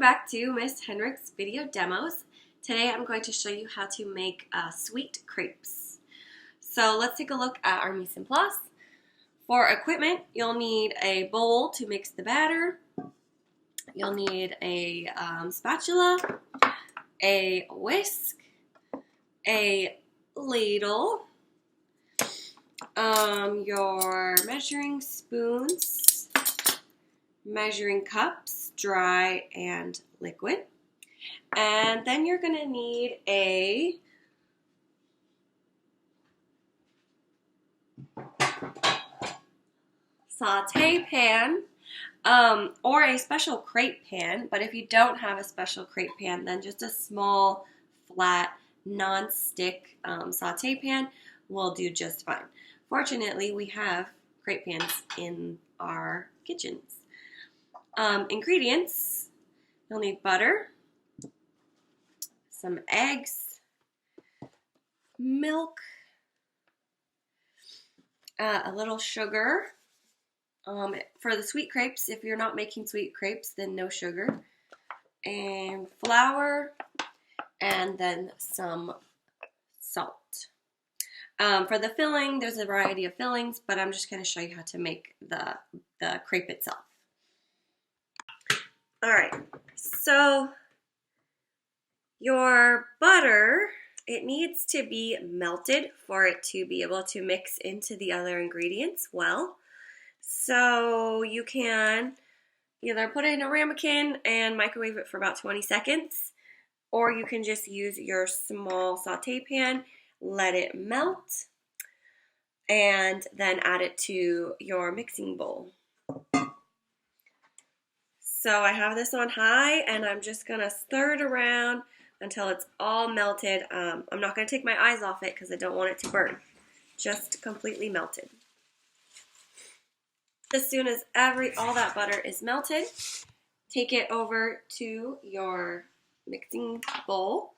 Welcome back to Miss Henrich's video demos. Today I'm going to show you how to make sweet crepes. So let's take a look at our mise en place. For equipment, you'll need a bowl to mix the batter. You'll need a spatula, a whisk, a ladle, your measuring spoons, measuring cups, dry and liquid. And then you're going to need a saute pan or a special crepe pan. But if you don't have a special crepe pan, then just a small, flat, non-stick saute pan will do just fine. Fortunately, we have crepe pans in our kitchens. Ingredients, you'll need butter, some eggs, milk, a little sugar. For the sweet crepes, if you're not making sweet crepes, then no sugar, and flour, and then some salt. For the filling, there's a variety of fillings, but I'm just going to show you how to make the crepe itself. Alright, so your butter, it needs to be melted for it to be able to mix into the other ingredients well. So you can either put it in a ramekin and microwave it for about 20 seconds, or you can just use your small saute pan, let it melt, and then add it to your mixing bowl. So I have this on high, and I'm just going to stir it around until it's all melted. I'm not going to take my eyes off it because I don't want it to burn. Just completely melted. As soon as all that butter is melted, take it over to your mixing bowl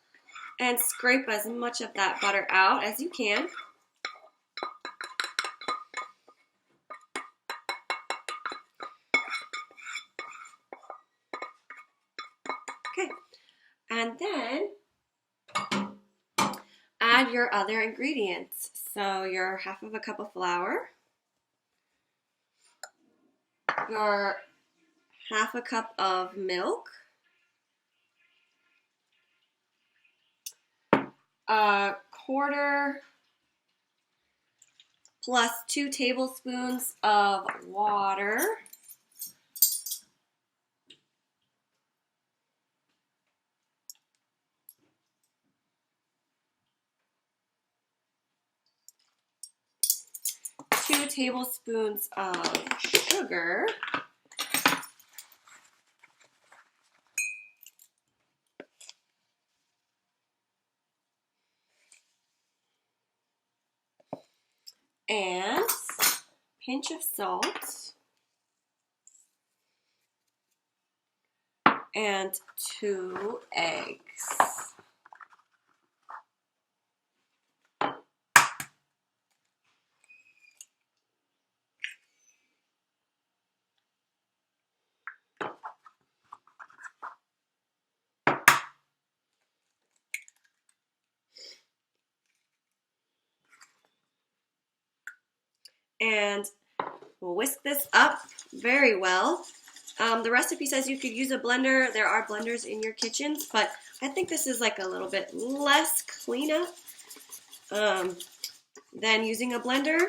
and scrape as much of that butter out as you can. Okay, and then add your other ingredients. So your half of a cup of flour, your half a cup of milk, a quarter plus 2 tablespoons of water, two tablespoons of sugar, and pinch of salt, and 2 eggs. And we'll whisk this up very well. The recipe says you could use a blender. There are blenders in your kitchens, but I think this is like a little bit less cleanup than using a blender.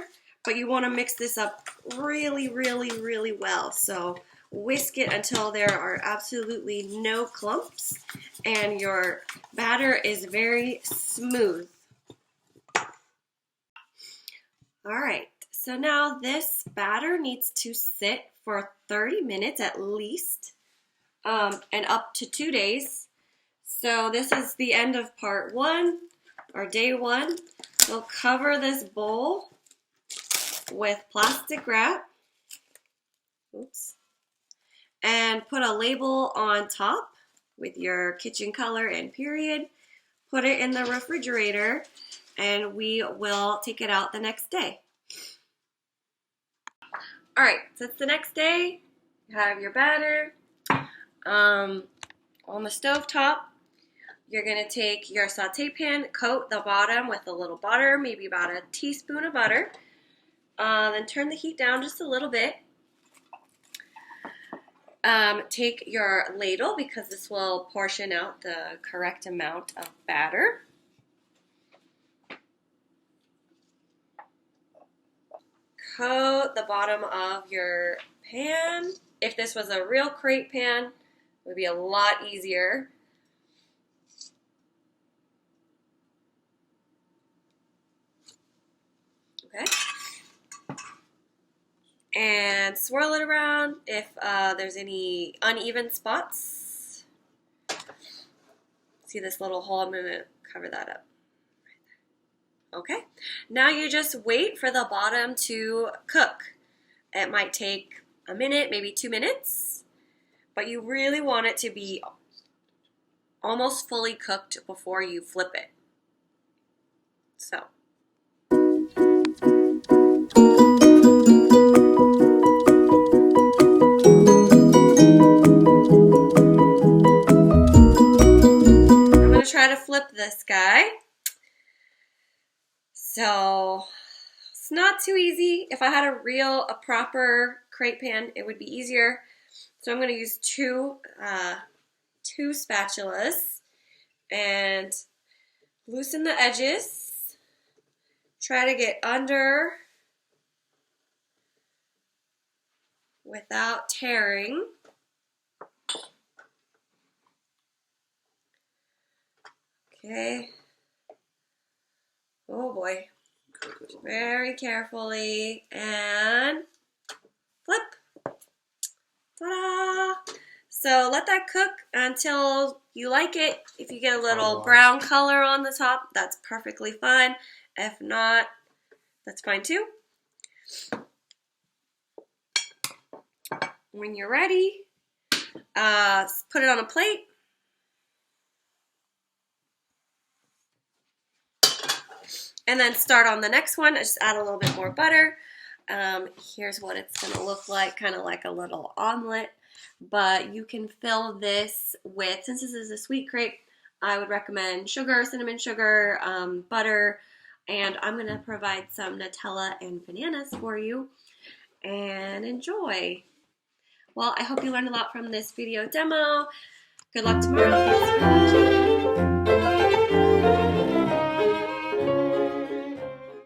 But you want to mix this up really, really, really well. So whisk it until there are absolutely no clumps and your batter is very smooth. All right. So now this batter needs to sit for 30 minutes at least, and up to 2 days. So this is the end of part 1, or day 1. We'll cover this bowl with plastic wrap, and put a label on top with your kitchen color and period. Put it in the refrigerator, and we will take it out the next day. Alright, so it's the next day. You have your batter. On the stove top, you're going to take your saute pan, coat the bottom with a little butter, maybe about a teaspoon of butter. Then turn the heat down just a little bit. Take your ladle, because this will portion out the correct amount of batter. Coat the bottom of your pan. If this was a real crepe pan, it would be a lot easier. Okay. And swirl it around if there's any uneven spots. See this little hole? I'm going to cover that up. Okay. Now you just wait for the bottom to cook. It might take a minute, maybe 2 minutes, but you really want it to be almost fully cooked before you flip it. So. I'm going to try to flip this guy. So it's not too easy. If I had a proper crepe pan, it would be easier. So I'm going to use two spatulas and loosen the edges. Try to get under without tearing. Okay. Oh boy. Very carefully, and flip. Ta-da! So let that cook until you like it. If you get a little brown color on the top, that's perfectly fine. If not, that's fine too. When you're ready, put it on a plate. And then start on the next one. I just add a little bit more butter. Here's what it's going to look like, kind of like a little omelet. But you can fill this with, since this is a sweet crepe, I would recommend sugar, cinnamon sugar, butter, and I'm going to provide some Nutella and bananas for you. And enjoy. Well, I hope you learned a lot from this video demo. Good luck tomorrow. Thanks for watching.